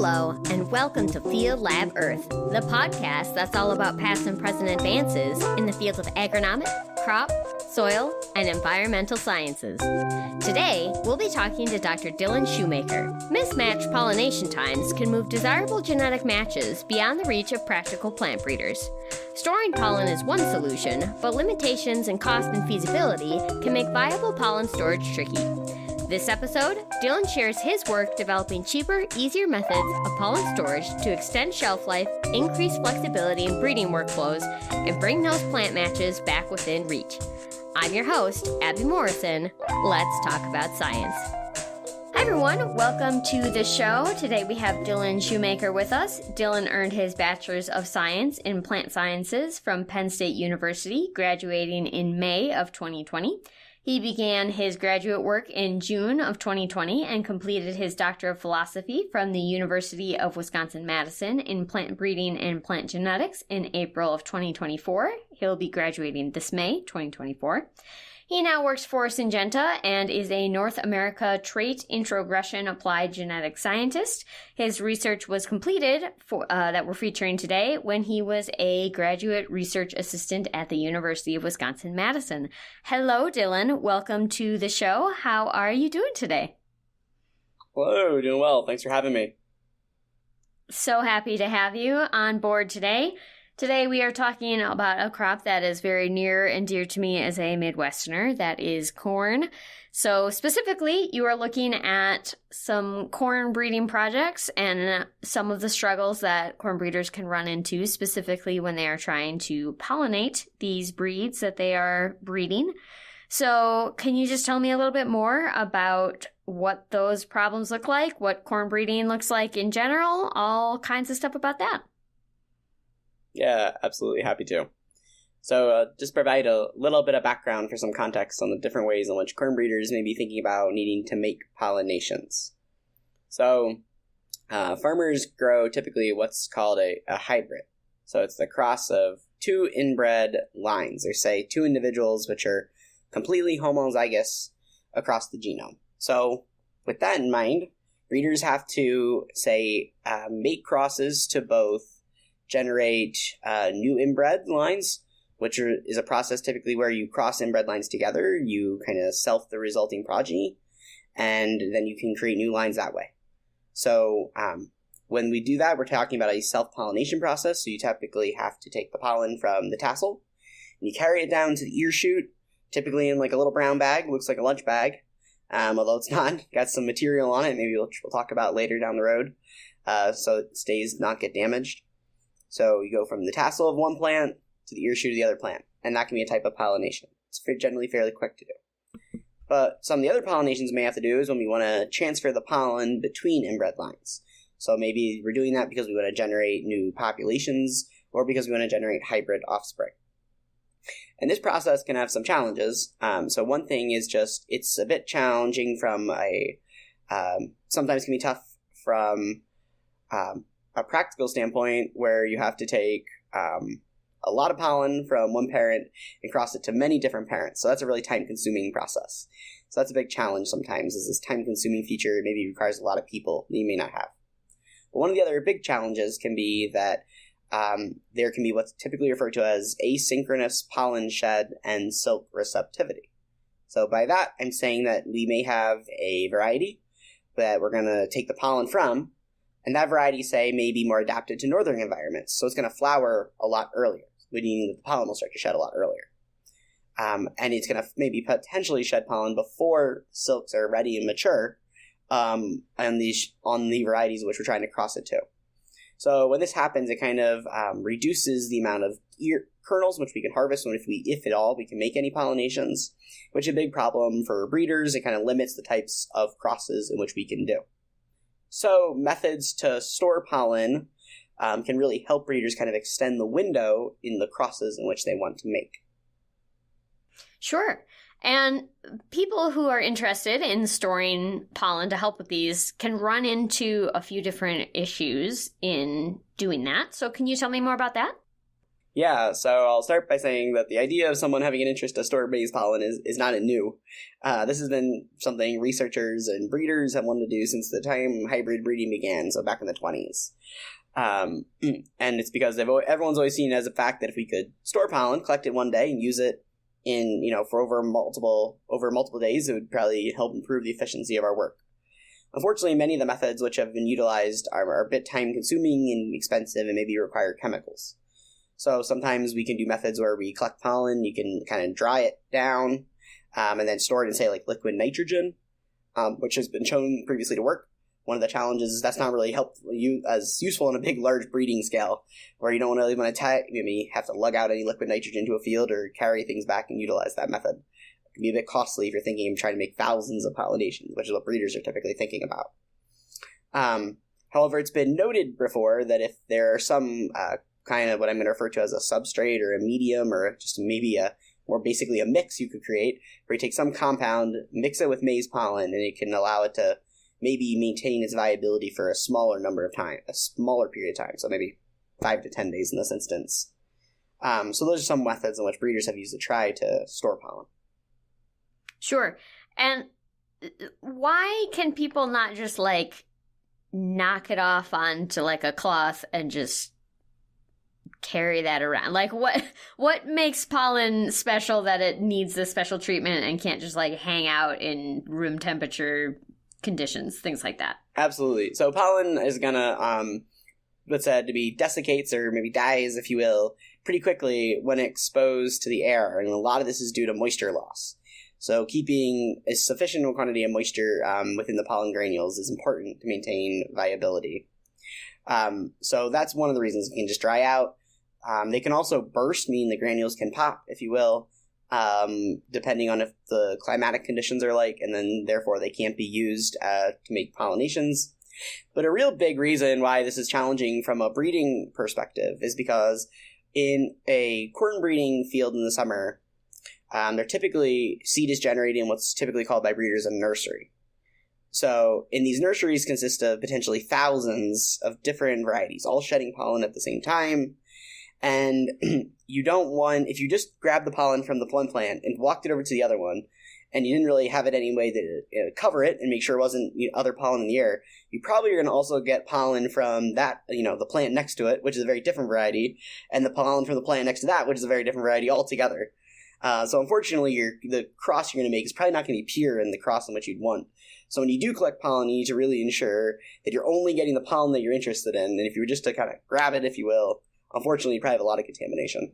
Hello, and welcome to Field Lab Earth, the podcast that's all about past and present advances in the fields of agronomic, crop, soil, and environmental sciences. Today, we'll be talking to Dr. Dylan Schoemaker. Mismatched pollination times can move desirable genetic matches beyond the reach of practical plant breeders. Storing pollen is one solution, but limitations in cost and feasibility can make viable pollen storage tricky. This episode, Dylan shares his work developing cheaper, easier methods of pollen storage to extend shelf life, increase flexibility in breeding workflows, and bring those plant matches back within reach. I'm your host, Abby Morrison. Let's talk about science. Hi everyone, welcome to the show. Today we have Dylan Schoemaker with us. Dylan earned his Bachelor's of Science in Plant Sciences from Penn State University, graduating in May of 2020. He began his graduate work in June of 2020 and completed his Doctor of Philosophy from the University of Wisconsin-Madison in plant breeding and plant genetics in April of 2024. He'll be graduating this May, 2024. He now works for Syngenta and is a North America trait introgression applied genetic scientist. His research was completed that we're featuring today when he was a graduate research assistant at the University of Wisconsin-Madison. Hello, Dylan. Welcome to the show. How are you doing today? Hello, doing well. Thanks for having me. So happy to have you on board today. Today we are talking about a crop that is very near and dear to me as a Midwesterner, that is corn. So specifically, you are looking at some corn breeding projects and some of the struggles that corn breeders can run into, specifically when they are trying to pollinate these breeds that they are breeding. So can you just tell me a little bit more about what those problems look like, what corn breeding looks like in general, all kinds of stuff about that? Yeah, absolutely. Happy to. So just provide a little bit of background for some context on the different ways in which corn breeders may be thinking about needing to make pollinations. So farmers grow typically what's called a hybrid. So it's the cross of two inbred lines, or say two individuals which are completely homozygous across the genome. So with that in mind, breeders have to, say, make crosses to both generate new inbred lines, which is a process typically where you cross inbred lines together, you kind of self the resulting progeny, and then you can create new lines that way. So when we do that, we're talking about a self-pollination process, so you typically have to take the pollen from the tassel, and you carry it down to the ear shoot, typically in like a little brown bag, looks like a lunch bag, although it's not, got some material on it, maybe we'll talk about later down the road, so it stays, not get damaged. So you go from the tassel of one plant to the ear shoot of the other plant, and that can be a type of pollination. It's generally fairly quick to do. But some of the other pollinations we may have to do is when we want to transfer the pollen between inbred lines. So maybe we're doing that because we want to generate new populations or because we want to generate hybrid offspring. And this process can have some challenges. So one thing is just it's a bit challenging from sometimes can be tough from a practical standpoint where you have to take a lot of pollen from one parent and cross it to many different parents. So that's a really time-consuming process. So that's a big challenge sometimes, is this time-consuming feature maybe requires a lot of people that you may not have. But one of the other big challenges can be that there can be what's typically referred to as asynchronous pollen shed and silk receptivity. So by that, I'm saying that we may have a variety that we're going to take the pollen from, and that variety, say, may be more adapted to northern environments. So it's going to flower a lot earlier, meaning that the pollen will start to shed a lot earlier. And it's going to maybe potentially shed pollen before silks are ready and mature on the varieties which we're trying to cross it to. So when this happens, it kind of reduces the amount of kernels which we can harvest, and if at all, we can make any pollinations, which is a big problem for breeders. It kind of limits the types of crosses in which we can do. So methods to store pollen can really help breeders kind of extend the window in the crosses in which they want to make. Sure. And people who are interested in storing pollen to help with these can run into a few different issues in doing that. So can you tell me more about that? Yeah, so I'll start by saying that the idea of someone having an interest to store maize pollen is not new. This has been something researchers and breeders have wanted to do since the time hybrid breeding began, so back in the 20s. And it's because everyone's always seen it as a fact that if we could store pollen, collect it one day, and use it in for over multiple days, it would probably help improve the efficiency of our work. Unfortunately, many of the methods which have been utilized are a bit time-consuming and expensive and maybe require chemicals. So sometimes we can do methods where we collect pollen, you can kind of dry it down, and then store it in, say, like liquid nitrogen, which has been shown previously to work. One of the challenges is that's not really as useful on a big, large breeding scale, where you don't really want to maybe have to lug out any liquid nitrogen to a field or carry things back and utilize that method. It can be a bit costly if you're thinking of trying to make thousands of pollinations, which is what breeders are typically thinking about. However, it's been noted before that if there are some kind of what I'm going to refer to as a substrate or a medium or just maybe basically a mix you could create, where you take some compound, mix it with maize pollen, and it can allow it to maybe maintain its viability for a smaller period of time, so maybe 5 to 10 days in this instance. So those are some methods in which breeders have used to try to store pollen. Sure. And why can people not just knock it off onto a cloth and just carry that around? What makes pollen special that it needs this special treatment and can't just hang out in room temperature conditions, things like that? Absolutely. So pollen is gonna what's said to be desiccates or maybe dies, if you will, pretty quickly when exposed to the air, and a lot of this is due to moisture loss. So keeping a sufficient quantity of moisture within the pollen granules is important to maintain viability. So that's one of the reasons it can just dry out. They can also burst, meaning the granules can pop, if you will, depending on if the climatic conditions are and then therefore they can't be used to make pollinations. But a real big reason why this is challenging from a breeding perspective is because in a corn breeding field in the summer, seed is generated in what's typically called by breeders a nursery. So in these nurseries consist of potentially thousands of different varieties, all shedding pollen at the same time. And you don't want, if you just grabbed the pollen from the one plant and walked it over to the other one, and you didn't really have it any way to cover it and make sure it wasn't other pollen in the air, you probably are going to also get pollen from that, the plant next to it, which is a very different variety, and the pollen from the plant next to that, which is a very different variety altogether. So unfortunately, the cross you're going to make is probably not going to be pure in the cross in which you'd want. So when you do collect pollen, you need to really ensure that you're only getting the pollen that you're interested in. And if you were just to kind of grab it, if you will, unfortunately, you probably have a lot of contamination.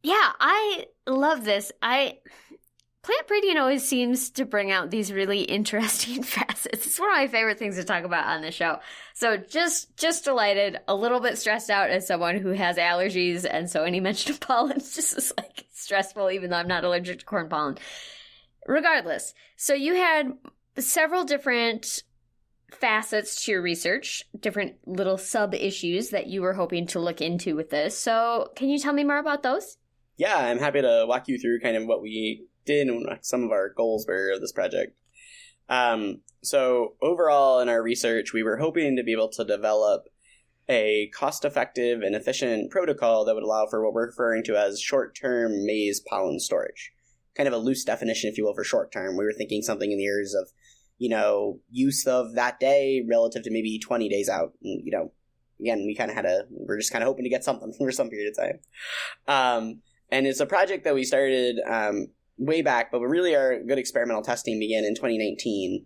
Yeah, I love this. Plant breeding always seems to bring out these really interesting facets. It's one of my favorite things to talk about on the show. So just delighted, a little bit stressed out as someone who has allergies, and so any mention of pollen just is stressful, even though I'm not allergic to corn pollen. Regardless, so you had several different facets to your research, different little sub-issues that you were hoping to look into with this. So can you tell me more about those? Yeah, I'm happy to walk you through kind of what we did and what some of our goals were of this project. So overall in our research, we were hoping to be able to develop a cost-effective and efficient protocol that would allow for what we're referring to as short-term maize pollen storage. Kind of a loose definition, if you will, for short-term. We were thinking something in the areas of, use of that day relative to maybe 20 days out. And, again, we're just kind of hoping to get something for some period of time. And it's a project that we started way back, but really our good experimental testing began in 2019.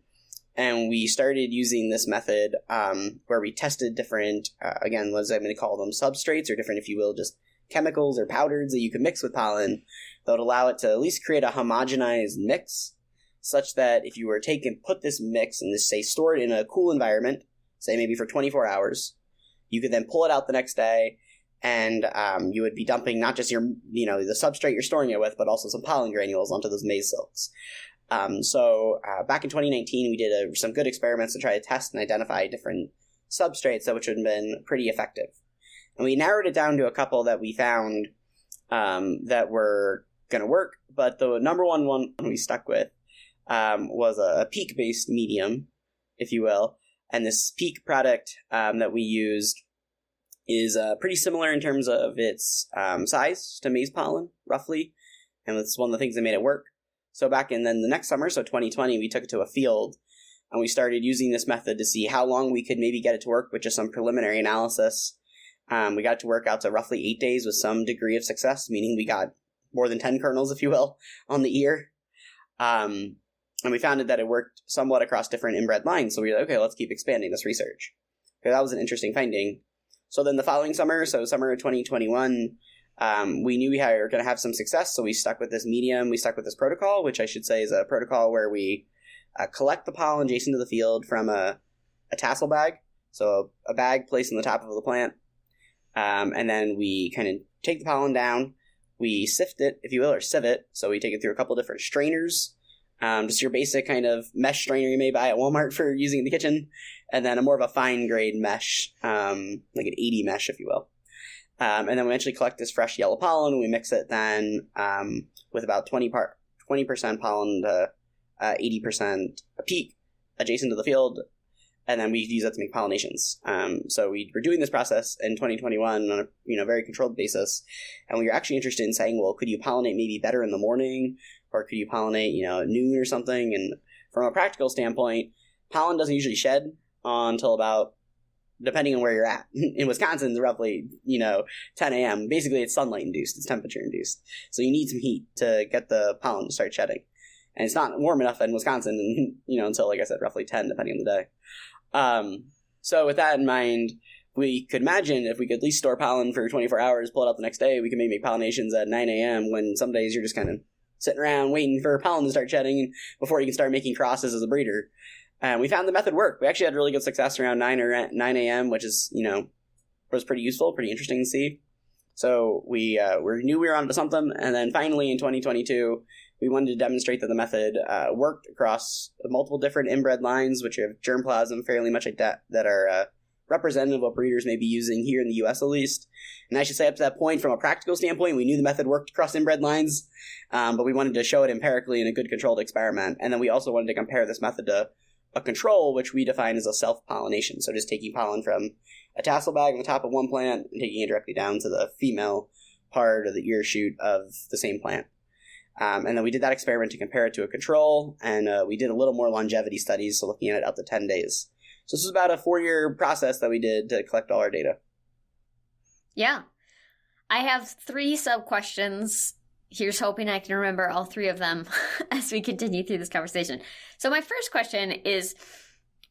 And we started using this method where we tested different, again, what I'm going to call them substrates, or different, if you will, just chemicals or powders that you could mix with pollen that would allow it to at least create a homogenized mix, such that if you were to put this mix and store it in a cool environment, say maybe for 24 hours, you could then pull it out the next day, and you would be dumping not just the substrate you're storing it with, but also some pollen granules onto those maize silks. So back in 2019, we did some good experiments to try to test and identify different substrates which would have been pretty effective. And we narrowed it down to a couple that we found that were going to work, but the number one we stuck with was a peak-based medium, if you will. And this peak product that we used is pretty similar in terms of its size to maize pollen, roughly. And that's one of the things that made it work. So back in then the next summer, so 2020, we took it to a field and we started using this method to see how long we could maybe get it to work with just some preliminary analysis. We got to work out to roughly 8 days with some degree of success, meaning we got more than 10 kernels, if you will, on the ear. And we found that it worked somewhat across different inbred lines. So we were like, okay, let's keep expanding this research. Okay, that was an interesting finding. So then the following summer, so summer of 2021, we knew we were going to have some success. So we stuck with this medium. We stuck with this protocol, which I should say is a protocol where we collect the pollen adjacent to the field from a tassel bag. So a bag placed on the top of the plant. And then we kind of take the pollen down. We sift it, if you will, or sieve it. So we take it through a couple different strainers. Just your basic kind of mesh strainer you may buy at Walmart for using in the kitchen. And then a more of a fine grade mesh, like an 80 mesh, if you will. And then we eventually collect this fresh yellow pollen. And we mix it then with about 20% pollen to 80% a peak adjacent to the field. And then we use that to make pollinations. So we were doing this process in 2021 on a very controlled basis. And we were actually interested in saying, well, could you pollinate maybe better in the morning? Or could you pollinate, at noon or something? And from a practical standpoint, pollen doesn't usually shed until about, depending on where you're at. In Wisconsin, it's roughly, 10 a.m. Basically, it's sunlight induced. It's temperature induced. So you need some heat to get the pollen to start shedding. And it's not warm enough in Wisconsin, until, like I said, roughly 10, depending on the day. So with that in mind, we could imagine if we could at least store pollen for 24 hours, pull it out the next day, we could maybe make pollinations at 9 a.m. when some days you're just kind of sitting around waiting for pollen to start shedding before you can start making crosses as a breeder. And we found the method worked. We actually had really good success around 9 a.m., which is, was pretty useful, pretty interesting to see. So we knew we were onto something. And then finally in 2022, we wanted to demonstrate that the method worked across multiple different inbred lines, which have germplasm fairly much like that are representative of what breeders may be using here in the U.S. at least. And I should say up to that point, from a practical standpoint, we knew the method worked across inbred lines, but we wanted to show it empirically in a good controlled experiment. And then we also wanted to compare this method to a control, which we define as a self-pollination. So just taking pollen from a tassel bag on the top of one plant and taking it directly down to the female part of the ear shoot of the same plant. And then we did that experiment to compare it to a control, and we did a little more longevity studies, so looking at it up to 10 days. So this was about a 4-year process that we did to collect all our data. Yeah. I have 3 sub-questions. Here's hoping I can remember all 3 of them as we continue through this conversation. So my first question is,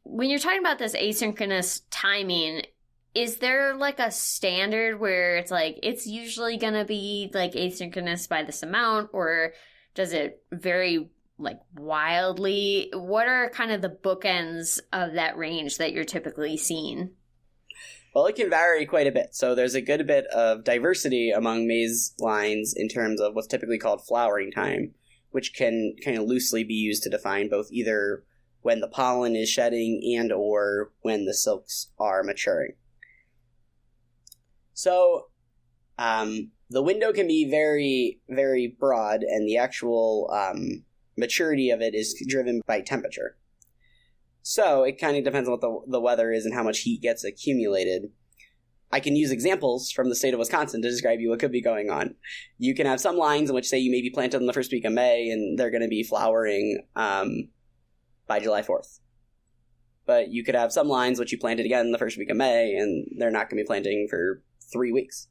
when you're talking about this asynchronous timing, is there like a standard where it's like it's usually going to be like asynchronous by this amount, or does it vary like wildly? What are kind of the bookends of that range that you're typically seeing? Well, it can vary quite a bit. So there's a good bit of diversity among maize lines in terms of what's typically called flowering time, which can kind of loosely be used to define both either when the pollen is shedding and or when the silks are maturing. So the window can be very, very broad, and the actual maturity of it is driven by temperature. So it kind of depends on what the weather is and how much heat gets accumulated. I can use examples from the state of Wisconsin to describe you what could be going on. You can have some lines in which, say, you may be planted in the first week of May, and they're going to be flowering by July 4th. But you could have some lines which you planted again in the first week of May, and they're not going to be planting for 3 weeks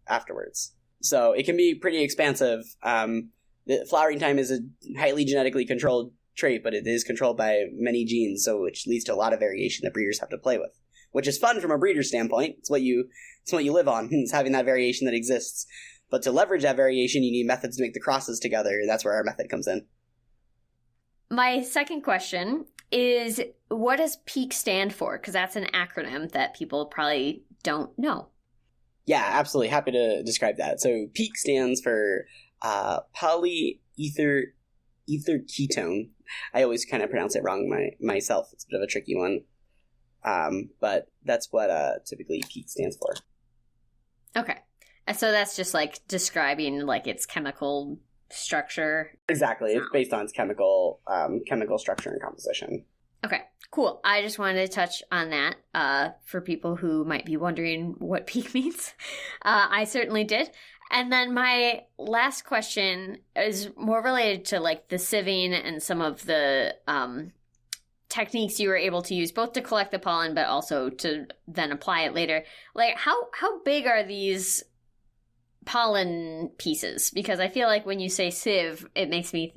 afterwards. So it can be pretty expansive. The flowering time is a highly genetically controlled trait, but it is controlled by many genes, so which leads to a lot of variation that breeders have to play with, which is fun from a breeder standpoint. It's what you live on. It's having that variation that exists. But to leverage that variation, you need methods to make the crosses together, and that's where our method comes in. My second question is, what does PEAK stand for? Because that's an acronym that people probably don't know. Yeah, absolutely. Happy to describe that. So PEAK stands for polyether ketone. I always kind of pronounce it wrong myself. It's a bit of a tricky one. But that's what typically PEAK stands for. Okay. So that's just like describing like its chemical structure. Exactly. It's based on its chemical structure and composition. Okay, cool. I just wanted to touch on that for people who might be wondering what peak means. I certainly did. And then my last question is more related to like the sieving and some of the techniques you were able to use both to collect the pollen but also to then apply it later. Like how big are these pollen pieces? Because I feel like when you say sieve, it makes me,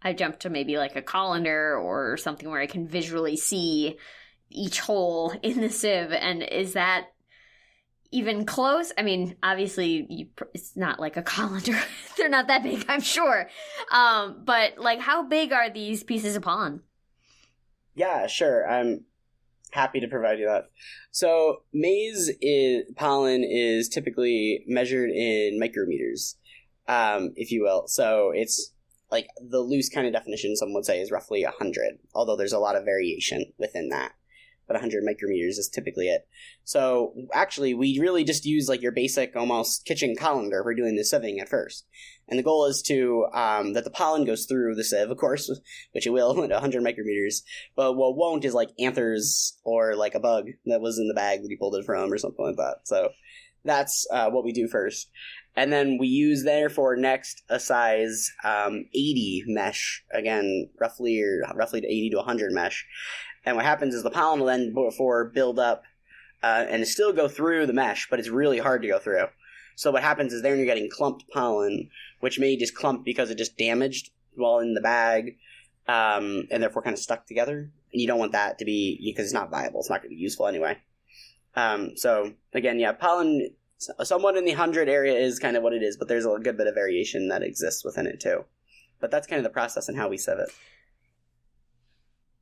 I jump to maybe like a colander or something where I can visually see each hole in the sieve. And is that even close? I mean, obviously, it's not like a colander. They're not that big, I'm sure. But like, how big are these pieces of pollen? Yeah, sure. I'm happy to provide you that. So pollen is typically measured in micrometers, if you will. So it's like the loose kind of definition, some would say, is roughly 100, although there's a lot of variation within that. But 100 micrometers is typically it. So actually, we really just use like your basic almost kitchen colander for doing the sieving at first. And the goal is to that the pollen goes through the sieve, of course, which it will at 100 micrometers. But what won't is like anthers or like a bug that was in the bag that you pulled it from or something like that. So that's what we do first. And then we use, therefore, next a size 80 mesh, again, roughly to 80 to 100 mesh. And what happens is the pollen will then build up and still go through the mesh, but it's really hard to go through. So what happens is then you're getting clumped pollen, which may just clump because it just damaged while in the bag, and therefore kind of stuck together. And you don't want that to be, because it's not viable. It's not going to be useful anyway. So again, yeah, pollen somewhat in the 100 area is kind of what it is, but there's a good bit of variation that exists within it too. But that's kind of the process and how we sieve it.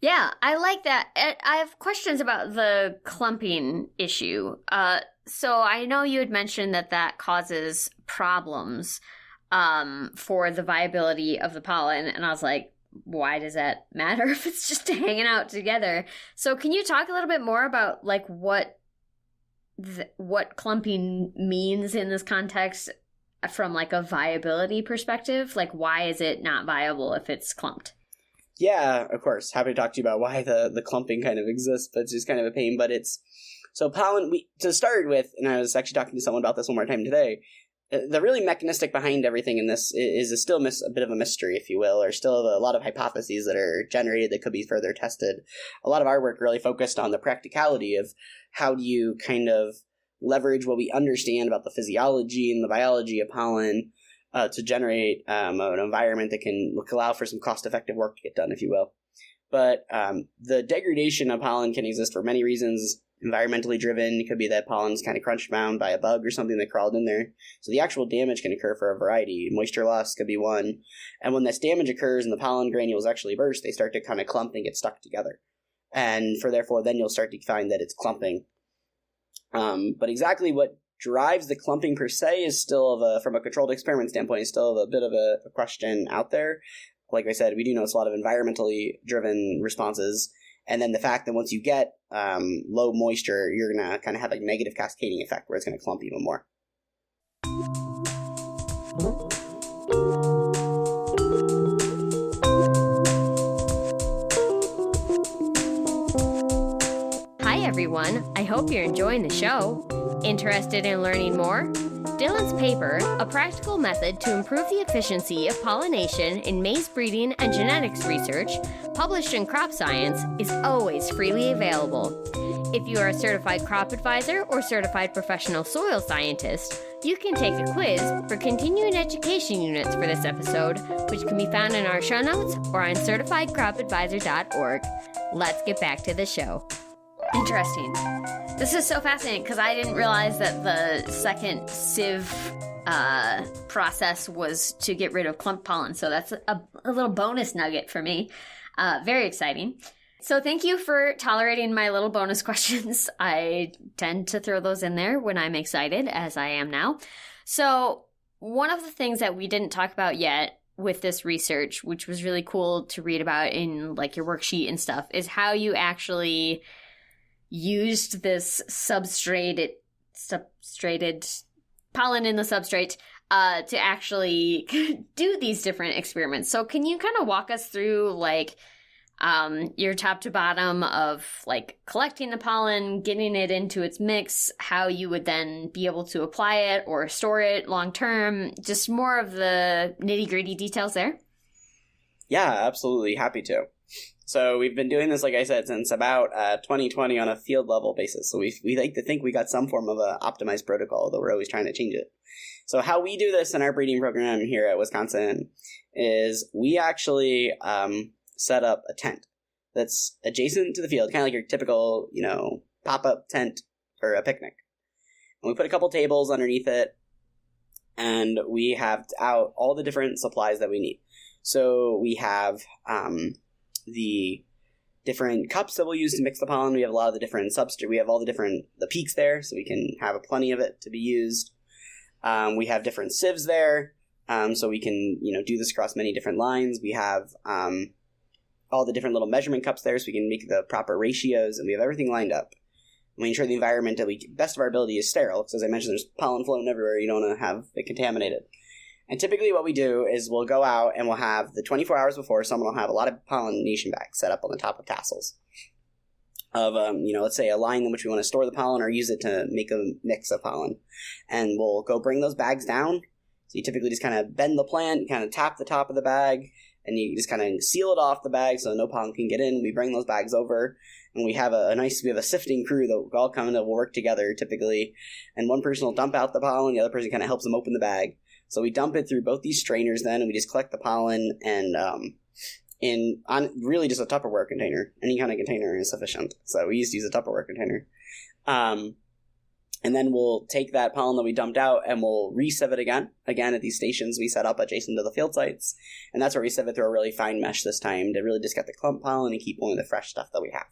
Yeah, I like that. I have questions about the clumping issue. So I know you had mentioned that causes problems for the viability of the pollen, and I was like, why does that matter if it's just hanging out together? So can you talk a little bit more about like what clumping means in this context from like a viability perspective? Like, why is it not viable if it's clumped? Yeah, of course. Happy to talk to you about why the clumping kind of exists, but it's just kind of a pain. But it's so pollen. To start with, and I was actually talking to someone about this one more time today. The really mechanistic behind everything in this is still a bit of a mystery, if you will, or still a lot of hypotheses that are generated that could be further tested. A lot of our work really focused on the practicality of how do you kind of leverage what we understand about the physiology and the biology of pollen to generate an environment that can allow for some cost-effective work to get done, if you will. But the degradation of pollen can exist for many reasons. Environmentally driven, it could be that pollen's kind of crunch bound by a bug or something that crawled in there. So the actual damage can occur for a variety. Moisture loss could be one. And when this damage occurs and the pollen granules actually burst, they start to kind of clump and get stuck together. And therefore, then you'll start to find that it's clumping. But exactly what drives the clumping per se is still from a controlled experiment standpoint, is still a bit of a question out there. Like I said, we do know it's a lot of environmentally driven responses. And then the fact that once you get low moisture, you're going to kind of have a negative cascading effect where it's going to clump even more. Hi, everyone. I hope you're enjoying the show. Interested in learning more? Dylan's paper, A Practical Method to Improve the Efficiency of Pollination in Maize Breeding and Genetics Research, published in Crop Science, is always freely available. If you are a certified crop advisor or certified professional soil scientist, you can take a quiz for continuing education units for this episode, which can be found in our show notes or on certifiedcropadvisor.org. Let's get back to the show. Interesting. This is so fascinating because I didn't realize that the second sieve process was to get rid of clump pollen. So that's a little bonus nugget for me. Very exciting. So thank you for tolerating my little bonus questions. I tend to throw those in there when I'm excited, as I am now. So one of the things that we didn't talk about yet with this research, which was really cool to read about in like your worksheet and stuff, is how you actually used this substrated pollen in the substrate to actually do these different experiments. So can you kind of walk us through like your top to bottom of like collecting the pollen, getting it into its mix, how you would then be able to apply it or store it long term, just more of the nitty gritty details there? Yeah, absolutely. Happy to. So we've been doing this, like I said, since about 2020 on a field level basis. So we like to think we got some form of a optimized protocol, though we're always trying to change it. So how we do this in our breeding program here at Wisconsin is we actually set up a tent that's adjacent to the field, kind of like your typical, pop-up tent for a picnic. And we put a couple tables underneath it, and we have out all the different supplies that we need. So we have the different cups that we'll use to mix the pollen. We have a lot of the different substrate. We have all the peaks there, so we can have plenty of it to be used. We have different sieves there, so we can do this across many different lines. We have all the different little measurement cups there, so we can make the proper ratios, and we have everything lined up. We ensure the environment that best of our ability is sterile, because as I mentioned, there's pollen floating everywhere. You don't want to have it contaminated. And typically what we do is we'll go out and we'll have the 24 hours before, someone will have a lot of pollination bags set up on the top of tassels of, let's say a line in which we want to store the pollen or use it to make a mix of pollen. And we'll go bring those bags down. So you typically just kind of bend the plant, you kind of tap the top of the bag, and you just kind of seal it off the bag so no pollen can get in. We bring those bags over, and we have a sifting crew that will all come in and we'll work together typically. And one person will dump out the pollen, the other person kind of helps them open the bag. So we dump it through both these strainers then, and we just collect the pollen and on really just a Tupperware container. Any kind of container is sufficient. So we used to use a Tupperware container. And then we'll take that pollen that we dumped out and we'll re-sieve it again at these stations we set up adjacent to the field sites. And that's where we sieve it through a really fine mesh this time to really just get the clump pollen and keep only the fresh stuff that we have.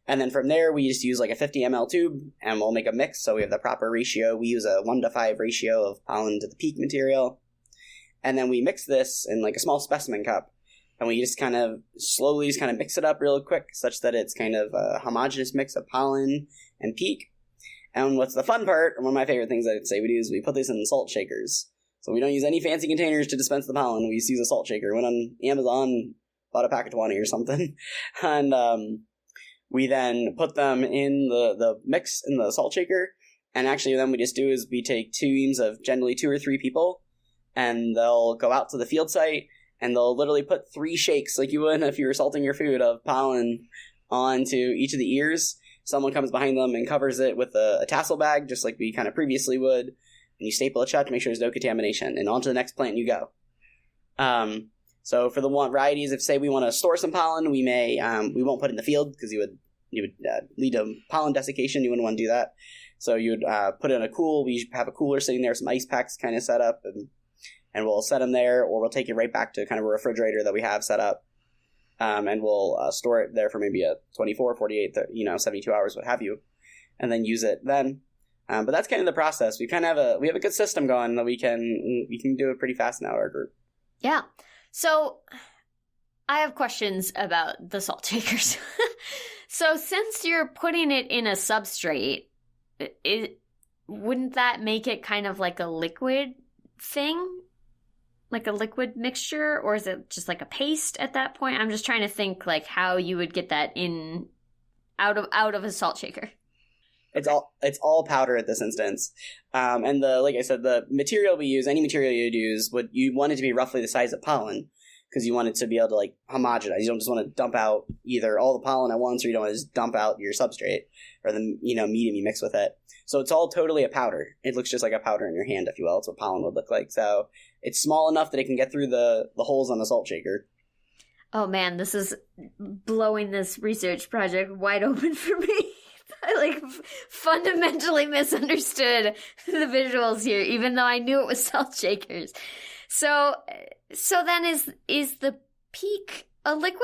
And then from there, we just use like a 50 ml tube, and we'll make a mix so we have the proper ratio. We use a 1:5 ratio of pollen to the peak material. And then we mix this in like a small specimen cup, and we just kind of slowly mix it up real quick such that it's kind of a homogeneous mix of pollen and peak. And what's the fun part, and one of my favorite things I'd say we do, is we put this in salt shakers. So we don't use any fancy containers to dispense the pollen. We just use a salt shaker. Went on Amazon, bought a pack of 20 or something. And we then put them in the mix in the salt shaker, and actually then we just do is we take teams of generally 2 or 3 people, and they'll go out to the field site, and they'll literally put 3 shakes, like you would if you were salting your food, of pollen onto each of the ears. Someone comes behind them and covers it with a tassel bag, just like we kind of previously would, and you staple it shut to make sure there's no contamination, and on to the next plant you go. So for the varieties, if say we want to store some pollen, we won't put it in the field because you would lead to pollen desiccation. You wouldn't want to do that. So you would put it in we have a cooler sitting there, some ice packs kind of set up, and we'll set them there, or we'll take it right back to kind of a refrigerator that we have set up, and we'll store it there for maybe a 24, 48, 72 hours, what have you, and then use it then. But that's kind of the process. We have a good system going that we can do it pretty fast now, our group. Yeah. So I have questions about the salt shakers. So since you're putting it in a substrate, wouldn't that make it kind of like a liquid thing? Like a liquid mixture? Or is it just like a paste at that point? I'm just trying to think like how you would get that out of a salt shaker. It's all powder at this instance. And like I said, the material we use, any material you'd use, you want it to be roughly the size of pollen, because you want it to be able to like homogenize. You don't just want to dump out either all the pollen at once, or you don't want to just dump out your substrate or the medium you mix with it. So it's all totally a powder. It looks just like a powder in your hand, if you will. It's what pollen would look like. So it's small enough that it can get through the holes on the salt shaker. Oh man, this is blowing this research project wide open for me. I fundamentally misunderstood the visuals here, even though I knew it was salt shakers. So then is the peak a liquid?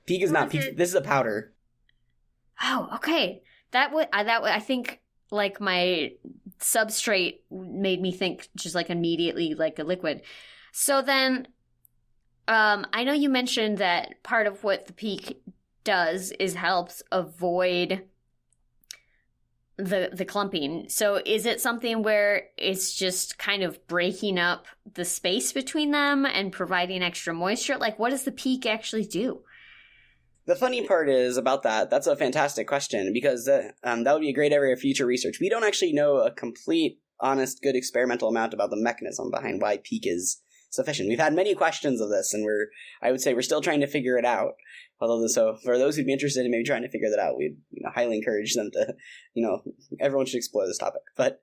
Peak is not peak. This is a powder. Oh, okay. I think like my substrate made me think just like immediately like a liquid. So then, I know you mentioned that part of what the peak does is helps avoid the clumping. So is it something where it's just kind of breaking up the space between them and providing extra moisture? Like, what does the peak actually do? The funny part is about that's a fantastic question, because that would be a great area of future research. We don't actually know a complete, honest, good experimental amount about the mechanism behind why peak is sufficient. We've had many questions of this, and I would say we're still trying to figure it out. So for those who'd be interested in maybe trying to figure that out, we'd highly encourage them to, everyone should explore this topic. But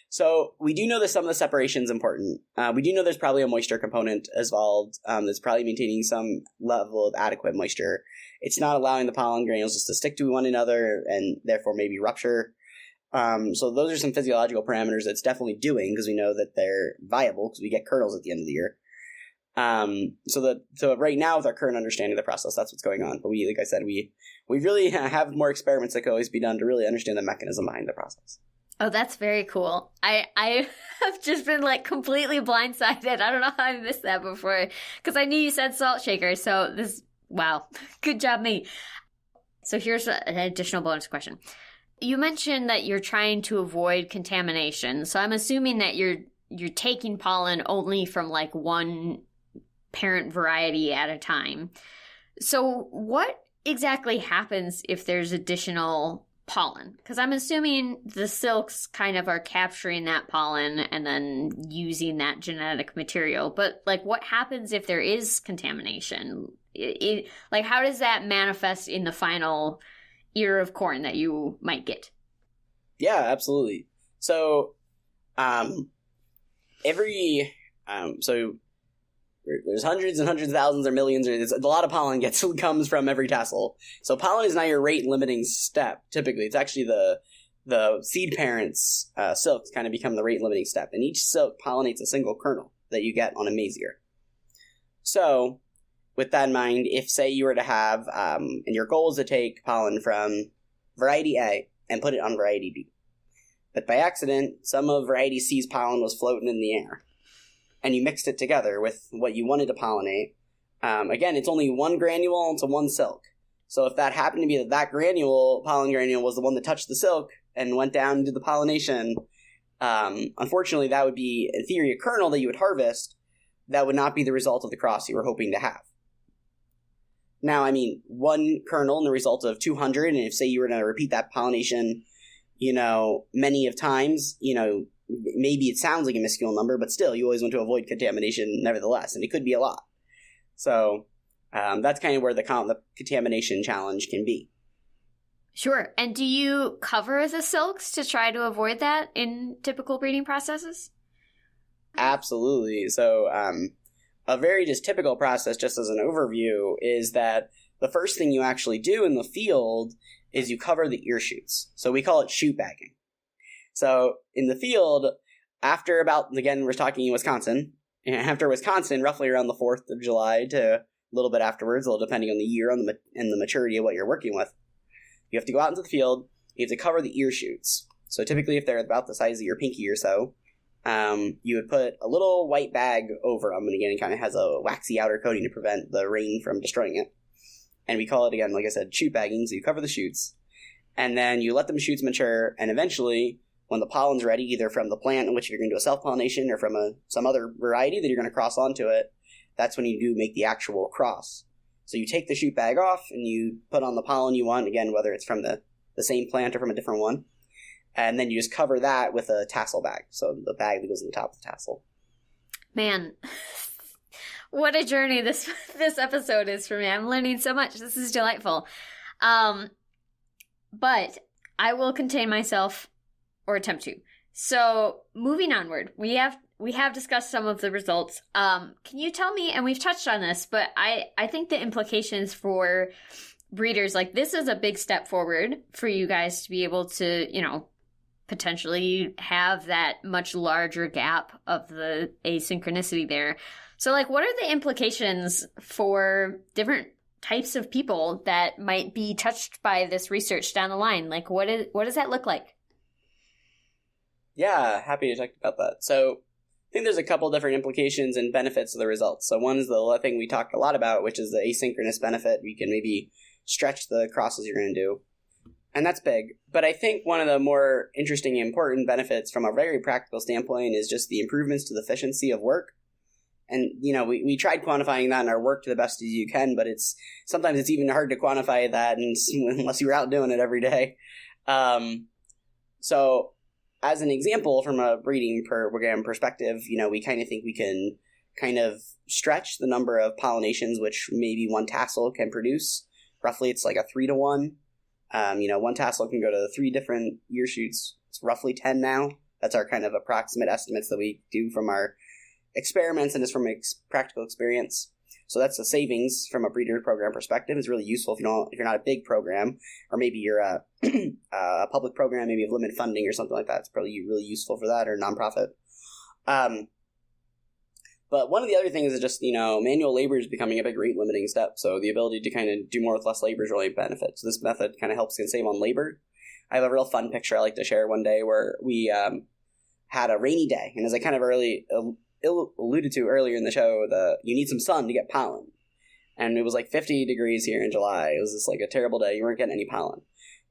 so we do know that some of the separation is important. We do know there's probably a moisture component involved. That's probably maintaining some level of adequate moisture. It's not allowing the pollen granules just to stick to one another and therefore maybe rupture. So those are some physiological parameters that's definitely doing, because we know that they're viable because we get kernels at the end of the year. So right now, with our current understanding of the process, that's what's going on. But like I said, we really have more experiments that can always be done to really understand the mechanism behind the process. Oh, that's very cool. I have just been completely blindsided. I don't know how I missed that before, because I knew you said salt shaker. So wow, good job me. So here's an additional bonus question. You mentioned that you're trying to avoid contamination. So I'm assuming that you're taking pollen only from one parent variety at a time. So what exactly happens if there's additional pollen? Because I'm assuming the silks kind of are capturing that pollen and then using that genetic material. But what happens if there is contamination? How does that manifest in the final ear of corn that you might get? Yeah, absolutely. So there's hundreds and hundreds of thousands or millions, a lot of pollen comes from every tassel. So pollen is not your rate limiting step. Typically, it's actually the seed parents' silks kind of become the rate limiting step, and each silk pollinates a single kernel that you get on a maize ear. So with that in mind, if say you were to have, and your goal is to take pollen from variety A and put it on variety B, but by accident, some of variety C's pollen was floating in the air, and you mixed it together with what you wanted to pollinate. Again, it's only one granule into one silk. So if that happened to be that pollen granule was the one that touched the silk and went down and did the pollination, unfortunately, that would be, in theory, a kernel that you would harvest. That would not be the result of the cross you were hoping to have. Now, one kernel in the result of 200, and if, say, you were going to repeat that pollination, many of times, maybe it sounds like a minuscule number, but still, you always want to avoid contamination nevertheless, and it could be a lot. So that's kind of where the contamination challenge can be. Sure. And do you cover the silks to try to avoid that in typical breeding processes? Absolutely. So a very just typical process, just as an overview, is that the first thing you actually do in the field is you cover the ear shoots. So we call it shoot bagging. So in the field, after we're talking Wisconsin, roughly around the 4th of July to a little bit afterwards, a little depending on the year and the maturity of what you're working with, you have to go out into the field, you have to cover the ear shoots. So typically if they're about the size of your pinky or so, you would put a little white bag over them, and again, it kind of has a waxy outer coating to prevent the rain from destroying it. And we call it, again, like I said, shoot bagging, so you cover the shoots, and then you let the shoots mature, and eventually, when the pollen's ready, either from the plant in which you're going to do a self-pollination or from some other variety that you're going to cross onto it, that's when you do make the actual cross. So you take the shoot bag off, and you put on the pollen you want, again, whether it's from the same plant or from a different one. And then you just cover that with a tassel bag. So the bag that goes on the top of the tassel. Man, what a journey this episode is for me. I'm learning so much. This is delightful. But I will contain myself, or attempt to. So moving onward, we have discussed some of the results. Can you tell me, and we've touched on this, but I think the implications for breeders, this is a big step forward for you guys to be able to, potentially have that much larger gap of the asynchronicity there. So, what are the implications for different types of people that might be touched by this research down the line? What does that look like? Yeah, happy to talk about that. So, I think there's a couple different implications and benefits of the results. So, one is the thing we talked a lot about, which is the asynchronous benefit. We can maybe stretch the crosses you're going to do. And that's big. But I think one of the more interesting and important benefits from a very practical standpoint is just the improvements to the efficiency of work. And, we tried quantifying that in our work to the best as you can, but sometimes it's even hard to quantify that unless you're out doing it every day. So as an example, from a breeding program perspective, we kind of think we can kind of stretch the number of pollinations which maybe one tassel can produce. Roughly, it's like a 3-to-1. One tassel can go to 3 different ear shoots. It's roughly 10 now. That's our kind of approximate estimates that we do from our experiments and just from practical experience. So that's the savings from a breeder program perspective. It's really useful if you're not a big program, or maybe you're a public program, maybe you have limited funding or something like that. It's probably really useful for that, or nonprofit. But one of the other things is just, manual labor is becoming a big rate limiting step. So the ability to kind of do more with less labor is really a benefit. So this method kind of helps and save on labor. I have a real fun picture I like to share one day where we had a rainy day. And as I kind of alluded to earlier in the show, you need some sun to get pollen. And it was like 50 degrees here in July. It was just like a terrible day. You weren't getting any pollen.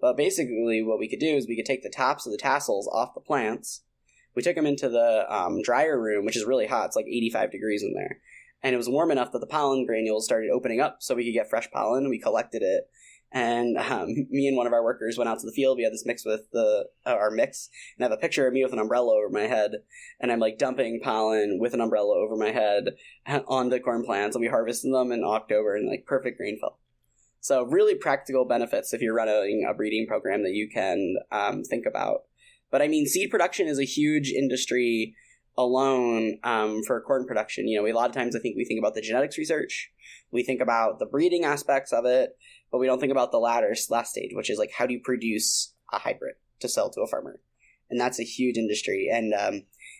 But basically what we could do is we could take the tops of the tassels off the plants. We took them into the dryer room, which is really hot. It's like 85 degrees in there. And it was warm enough that the pollen granules started opening up so we could get fresh pollen. We collected it. And me and one of our workers went out to the field. We had this mix with our mix. And I have a picture of me with an umbrella over my head. And I'm like dumping pollen with an umbrella over my head onto corn plants. And we harvested them in October in like perfect rainfall. So really practical benefits if you're running a breeding program that you can think about. But I mean, seed production is a huge industry alone for corn production. A lot of times I think we think about the genetics research. We think about the breeding aspects of it, but we don't think about the last stage, which is like, how do you produce a hybrid to sell to a farmer? And that's a huge industry. And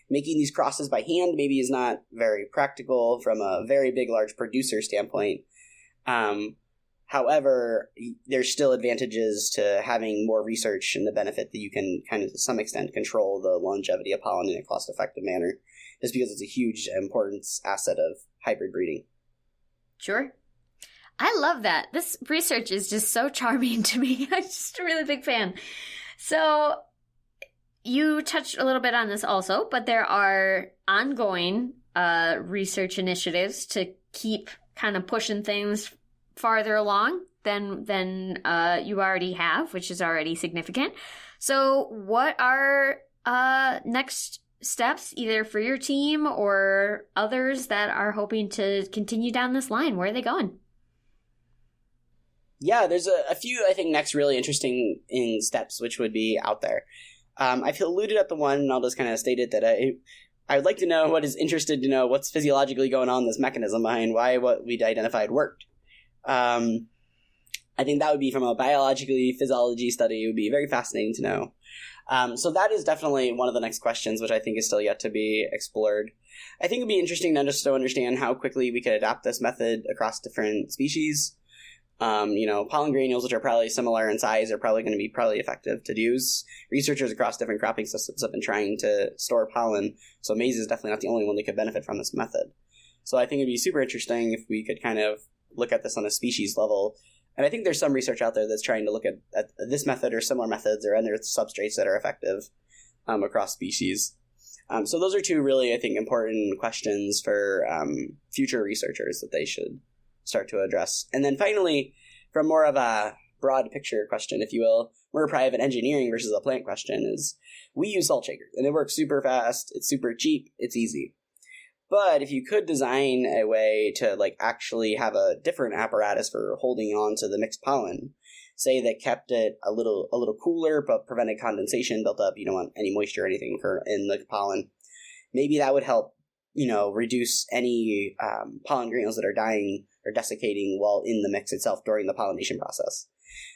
making these crosses by hand maybe is not very practical from a very big, large producer standpoint. However, there's still advantages to having more research and the benefit that you can kind of to some extent control the longevity of pollen in a cost-effective manner, just because it's a huge importance asset of hybrid breeding. Sure. I love that. This research is just so charming to me. I'm just a really big fan. So you touched a little bit on this also, but there are ongoing research initiatives to keep kind of pushing things farther along than you already have, which is already significant. So what are next steps, either for your team or others that are hoping to continue down this line? Where are they going? Yeah, there's a few, I think, next really interesting steps which would be out there. I've alluded at the one, and I'll just kind of state it, that I would like to know what is interested to know what's physiologically going on, this mechanism behind why what we'd identified worked. I think that would be, from a biologically physiology study, it would be very fascinating to know. So that is definitely one of the next questions, which I think is still yet to be explored. I think it would be interesting to just to understand how quickly we could adapt this method across different species. Pollen granules, which are probably similar in size, are probably going to be effective to use. Researchers across different cropping systems have been trying to store pollen, so maize is definitely not the only one that could benefit from this method. So I think it'd be super interesting if we could kind of look at this on a species level. And I think there's some research out there that's trying to look at this method or similar methods or other substrates that are effective across species. So those are two really, I think, important questions for future researchers that they should start to address. And then finally, from more of a broad picture question, if you will, more private engineering versus a plant question, is we use salt shakers, and it works super fast, it's super cheap, it's easy. But if you could design a way to actually have a different apparatus for holding on to the mixed pollen, say that kept it a little cooler but prevented condensation built up, you don't want any moisture or anything in the pollen, maybe that would help, reduce any pollen granules that are dying or desiccating while in the mix itself during the pollination process.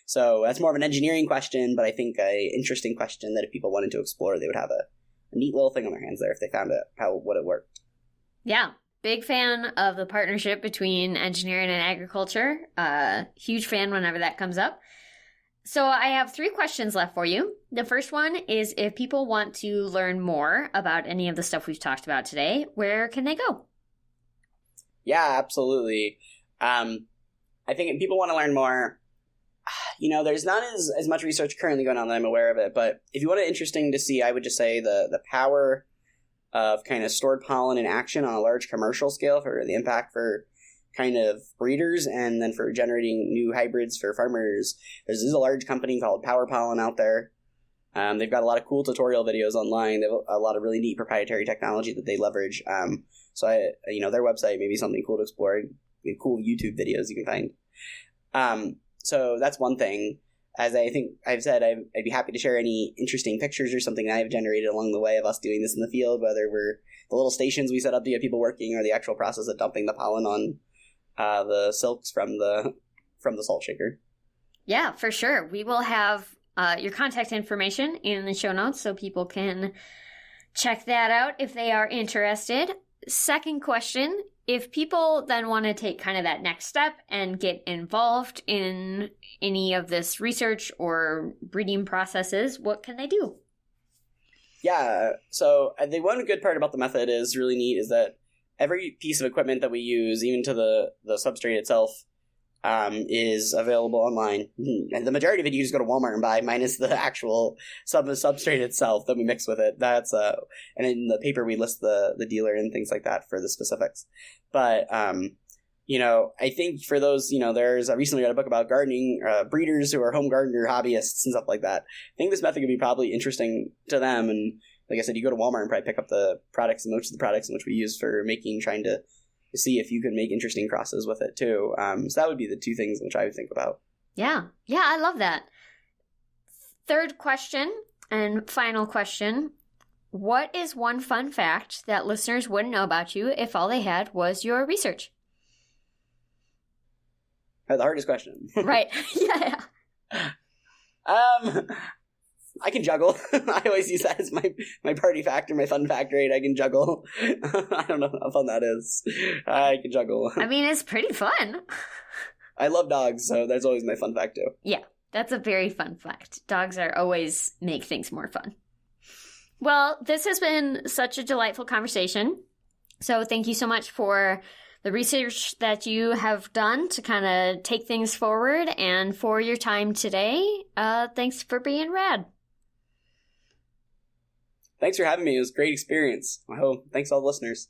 So that's more of an engineering question, but I think an interesting question that if people wanted to explore, they would have a neat little thing on their hands there if they found out what it worked. Yeah, big fan of the partnership between engineering and agriculture. Huge fan whenever that comes up. So I have 3 questions left for you. The first one is, if people want to learn more about any of the stuff we've talked about today, where can they go? Yeah, absolutely. I think if people want to learn more, there's not as much research currently going on that I'm aware of it, but if you want it interesting to see, I would just say the power of kind of stored pollen in action on a large commercial scale for the impact for kind of breeders and then for generating new hybrids for farmers. There's a large company called Power Pollen out there. They've got a lot of cool tutorial videos online. They have a lot of really neat proprietary technology that they leverage. So their website may be something cool to explore. Cool YouTube videos you can find. So that's one thing. As I think I've said, I'd be happy to share any interesting pictures or something that I've generated along the way of us doing this in the field, whether we're the little stations we set up to get people working or the actual process of dumping the pollen on the silks from the salt shaker. Yeah, for sure. We will have your contact information in the show notes so people can check that out if they are interested. Second question, if people then want to take kind of that next step and get involved in any of this research or breeding processes, what can they do? Yeah, so the one good part about the method is really neat is that every piece of equipment that we use, even to the substrate itself, is available online. And the majority of it you just go to Walmart and buy, minus the actual substrate itself that we mix with it. That's and in the paper we list the dealer and things like that for the specifics. But I think for those, I recently read a book about gardening, breeders who are home gardener hobbyists and stuff like that. I think this method could be probably interesting to them. And like I said, you go to Walmart and probably pick up the products, and most of the products in which we use for making, trying to see if you can make interesting crosses with it too. So that would be the two things which I would think about. Yeah, I love that. Third question and final question. What is one fun fact that listeners wouldn't know about you if all they had was your research? The hardest question. Right. Yeah. I can juggle. I always use that as my party factor, my fun fact, right? I can juggle. I don't know how fun that is. I can juggle. I mean, it's pretty fun. I love dogs, so that's always my fun fact, too. Yeah, that's a very fun fact. Dogs always make things more fun. Well, this has been such a delightful conversation. So thank you so much for the research that you have done to kind of take things forward and for your time today. Thanks for being rad. Thanks for having me. It was a great experience. Thanks all the listeners.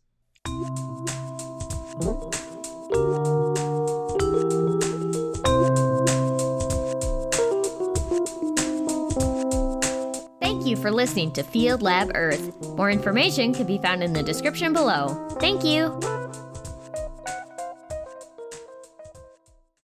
Thank you for listening to Field Lab Earth. More information can be found in the description below. Thank you.